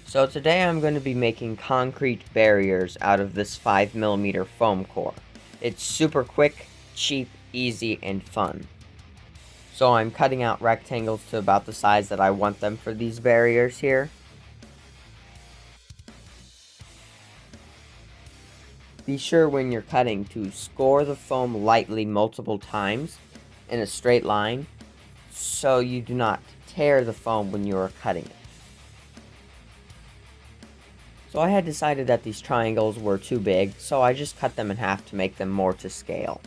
So today I'm going to be making concrete barriers out of this 5mm foam core. It's super quick, cheap, easy, and fun. So I'm cutting out rectangles to about the size that I want them for these barriers here. Be sure when you're cutting to score the foam lightly multiple times in a straight line so you do not tear the foam when you are cutting it. So I had decided that these triangles were too big, so I just cut them in half to make them more to scale.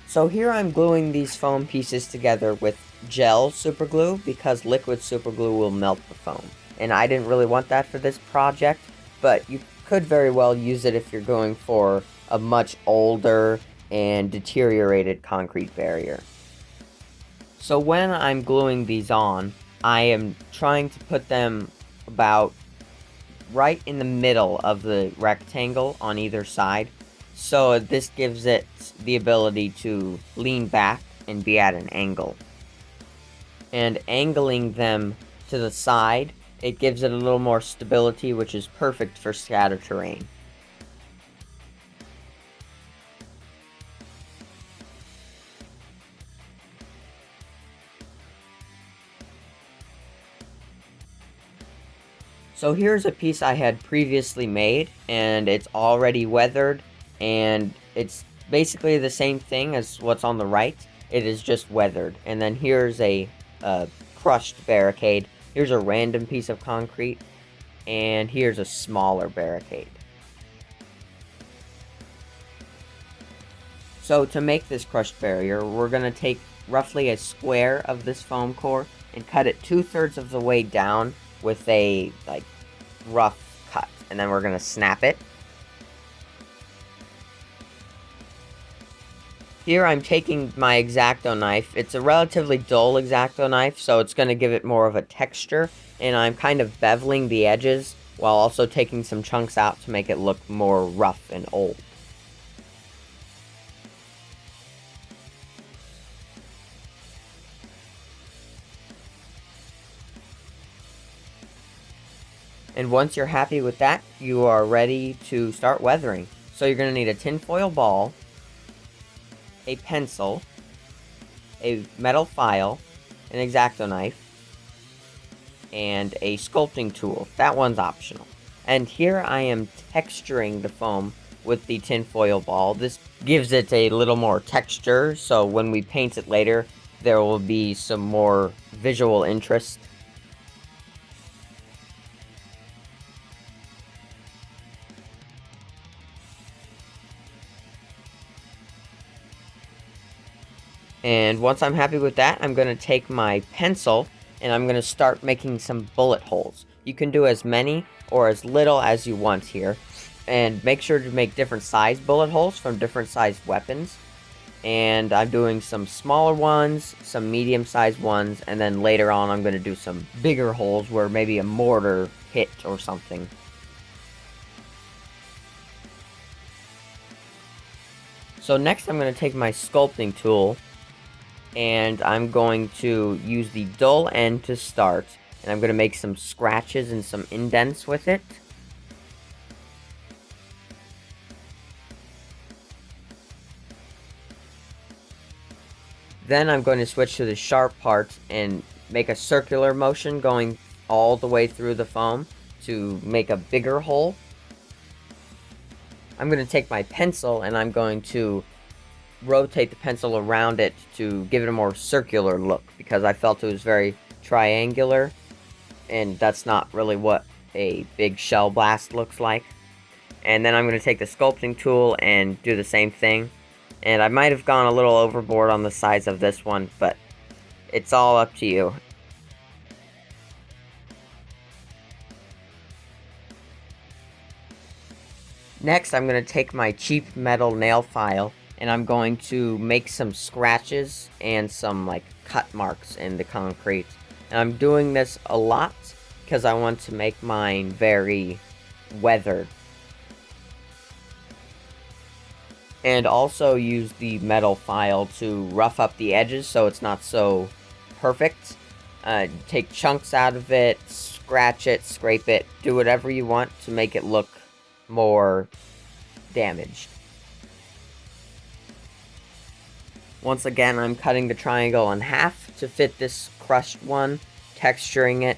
So here I'm gluing these foam pieces together with gel superglue because liquid superglue will melt the foam. And I didn't really want that for this project, but you could very well use it if you're going for a much older and deteriorated concrete barrier. So when I'm gluing these on, I am trying to put them about right in the middle of the rectangle on either side. So this gives it the ability to lean back and be at an angle. And angling them to the side, it gives it a little more stability, which is perfect for scatter terrain. So here's a piece I had previously made, and it's already weathered, and it's basically the same thing as what's on the right. It is just weathered. And then here's a crushed barricade. Here's a random piece of concrete, and here's a smaller barricade. So to make this crushed barrier, we're going to take roughly a square of this foam core and cut it 2/3 of the way down with a rough cut, and then we're going to snap it. Here I'm taking my X-Acto knife. It's a relatively dull X-Acto knife, so it's going to give it more of a texture, and I'm kind of beveling the edges while also taking some chunks out to make it look more rough and old. And once you're happy with that, you are ready to start weathering. So you're going to need a tinfoil ball, a pencil, a metal file, an X-Acto knife, and a sculpting tool. That one's optional. And here I am texturing the foam with the tinfoil ball. This gives it a little more texture, so when we paint it later, there will be some more visual interest. And once I'm happy with that, I'm going to take my pencil and I'm going to start making some bullet holes. You can do as many or as little as you want here. And make sure to make different size bullet holes from different sized weapons. And I'm doing some smaller ones, some medium sized ones, and then later on I'm going to do some bigger holes where maybe a mortar hit or something. So next I'm going to take my sculpting tool, and I'm going to use the dull end to start, and I'm going to make some scratches and some indents with it. Then I'm going to switch to the sharp part and make a circular motion going all the way through the foam to make a bigger hole. I'm going to take my pencil and I'm going to rotate the pencil around it to give it a more circular look, because I felt it was very triangular, and that's not really what a big shell blast looks like. And then I'm going to take the sculpting tool and do the same thing. And I might have gone a little overboard on the size of this one, but it's all up to you. Next, I'm going to take my cheap metal nail file and I'm going to make some scratches and some cut marks in the concrete And I'm doing this a lot because I want to make mine very weathered. And also use the metal file to rough up the edges so it's not so perfect. Take chunks out of it, scratch it, scrape it, do whatever you want to make it look more damaged. Once again, I'm cutting the triangle in half to fit this crushed one, texturing it.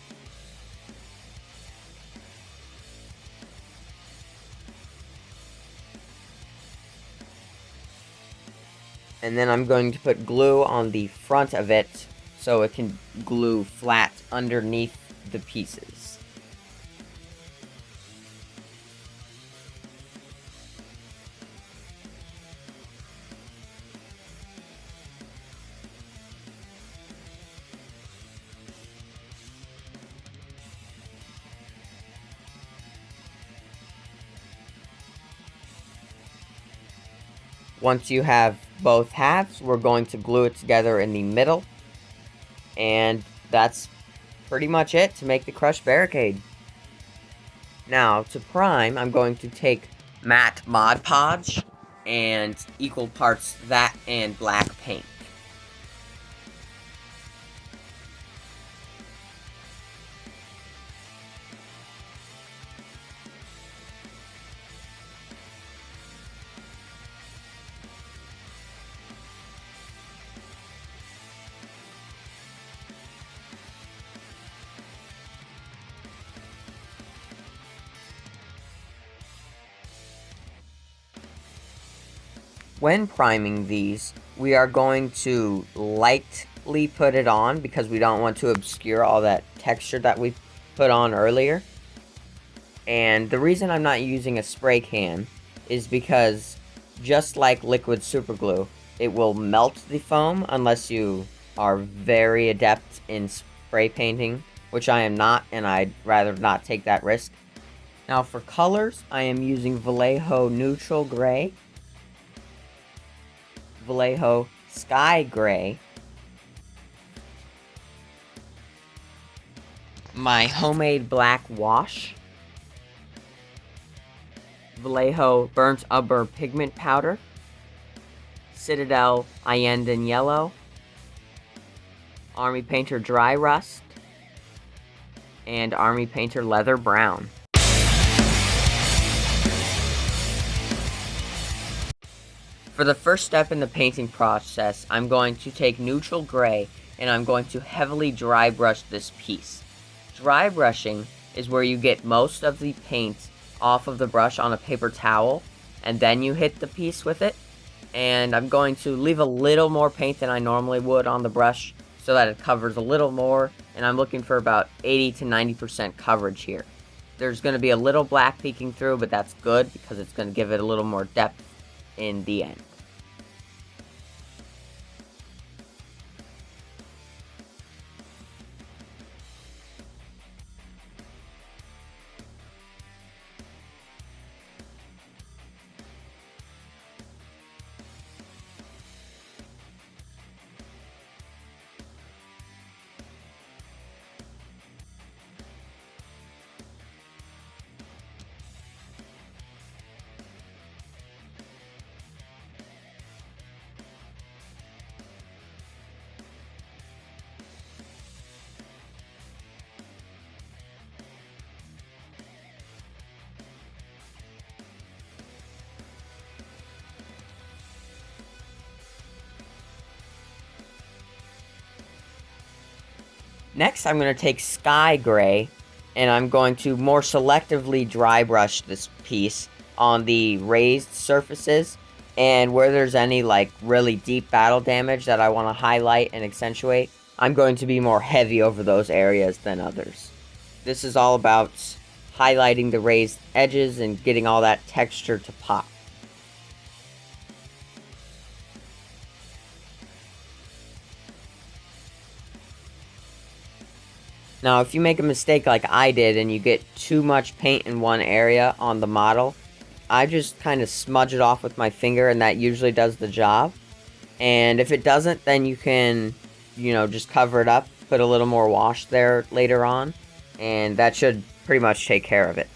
And then I'm going to put glue on the front of it so it can glue flat underneath the pieces. Once you have both halves, we're going to glue it together in the middle. And that's pretty much it to make the crushed barricade. Now, to prime, I'm going to take matte Mod Podge and equal parts that and black paint. When priming these, we are going to lightly put it on because we don't want to obscure all that texture that we put on earlier. And the reason I'm not using a spray can is because, just like liquid superglue, it will melt the foam unless you are very adept in spray painting, which I am not, and I'd rather not take that risk. Now for colors, I am using Vallejo Neutral Gray, Vallejo Sky Gray, my homemade black wash, Vallejo Burnt Umber Pigment Powder, Citadel Ayenden Yellow, Army Painter Dry Rust, and Army Painter Leather Brown. For the first step in the painting process, I'm going to take neutral gray and I'm going to heavily dry brush this piece. Dry brushing is where you get most of the paint off of the brush on a paper towel and then you hit the piece with it. And I'm going to leave a little more paint than I normally would on the brush so that it covers a little more, and I'm looking for about 80 to 90% coverage here. There's going to be a little black peeking through, but that's good because it's going to give it a little more depth in the end. Next, I'm going to take Sky Gray, and I'm going to more selectively dry brush this piece on the raised surfaces, and where there's any, like, really deep battle damage that I want to highlight and accentuate, I'm going to be more heavy over those areas than others. This is all about highlighting the raised edges and getting all that texture to pop. Now, if you make a mistake like I did and you get too much paint in one area on the model, I just kind of smudge it off with my finger and that usually does the job. And if it doesn't, then you can, just cover it up, put a little more wash there later on, and that should pretty much take care of it.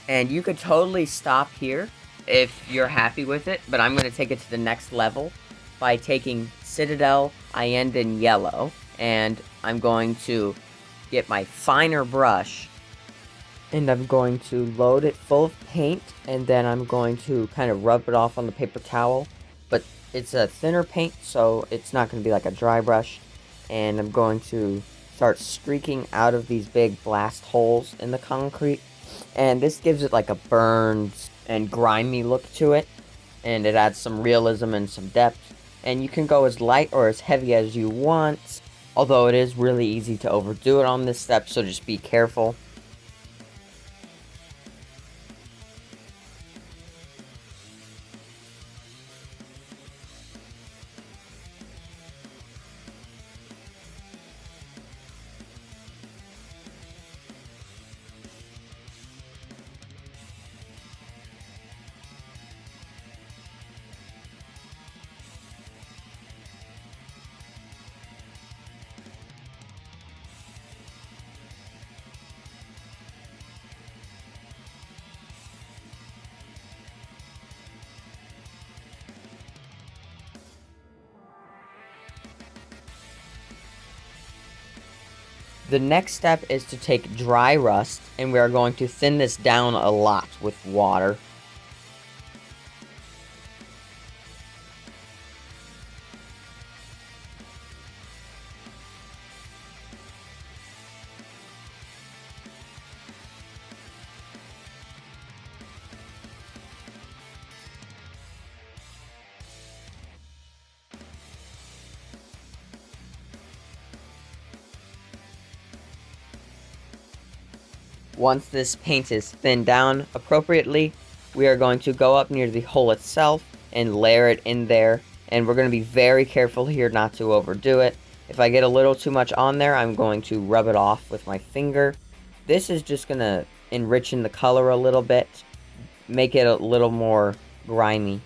And you could totally stop here if you're happy with it, but I'm going to take it to the next level by taking Citadel, Ienden Yellow, and I'm going to get my finer brush, and I'm going to load it full of paint, and then I'm going to kind of rub it off on the paper towel, but it's a thinner paint, so it's not going to be like a dry brush, and I'm going to start streaking out of these big blast holes in the concrete. And this gives it like a burned and grimy look to it. And it adds some realism and some depth. And you can go as light or as heavy as you want. Although it is really easy to overdo it on this step, so just be careful. The next step is to take dry rust, and we are going to thin this down a lot with water. Once this paint is thinned down appropriately, we are going to go up near the hole itself and layer it in there. And we're going to be very careful here not to overdo it. If I get a little too much on there, I'm going to rub it off with my finger. This is just going to enrich in the color a little bit, make it a little more grimy.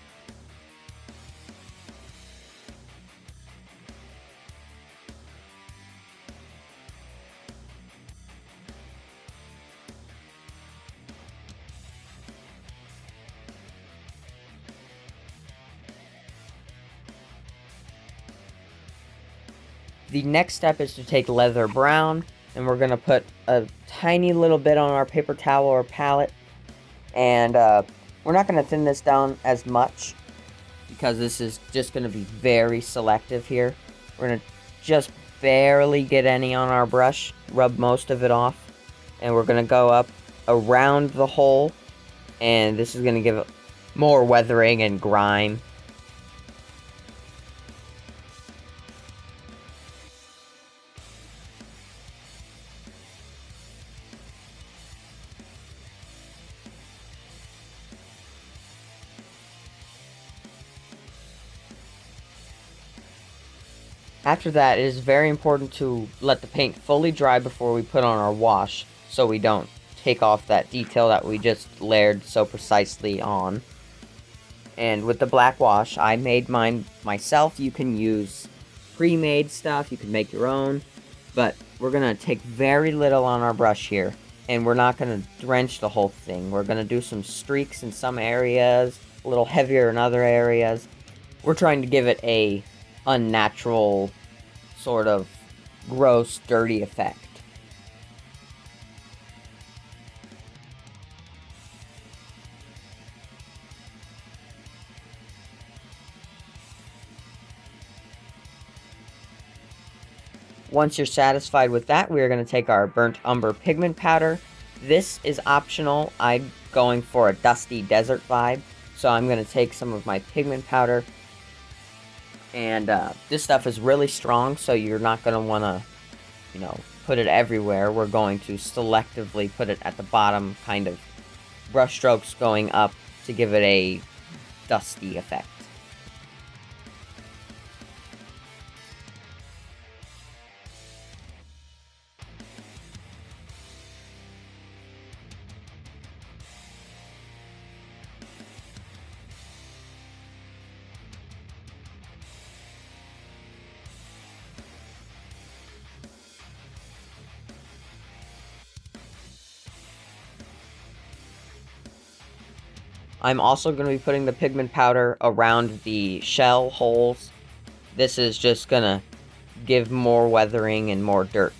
The next step is to take leather brown, and we're going to put a tiny little bit on our paper towel or palette. And we're not going to thin this down as much, because this is just going to be very selective here. We're going to just barely get any on our brush, rub most of it off, and we're going to go up around the hole, and this is going to give it more weathering and grime. After that, it is very important to let the paint fully dry before we put on our wash, so we don't take off that detail that we just layered so precisely on. And with the black wash, I made mine myself. You can use pre-made stuff, you can make your own, but we're going to take very little on our brush here, and we're not going to drench the whole thing. We're going to do some streaks in some areas, a little heavier in other areas. We're trying to give it a unnatural, sort of gross, dirty effect. Once you're satisfied with that, we are going to take our burnt umber pigment powder. This is optional. I'm going for a dusty desert vibe. So I'm going to take some of my pigment powder, and this stuff is really strong, so you're not going to want to, put it everywhere. We're going to selectively put it at the bottom, kind of brush strokes going up to give it a dusty effect. I'm also going to be putting the pigment powder around the shell holes. This is just going to give more weathering and more dirt.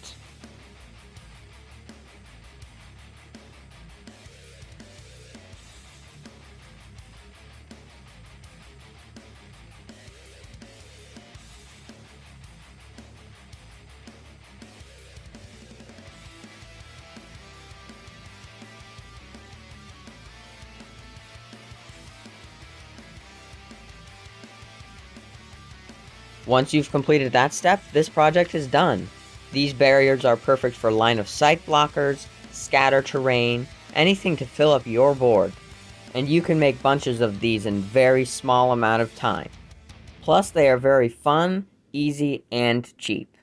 Once you've completed that step, this project is done. These barriers are perfect for line of sight blockers, scatter terrain, anything to fill up your board. And you can make bunches of these in very small amount of time. Plus, they are very fun, easy, and cheap.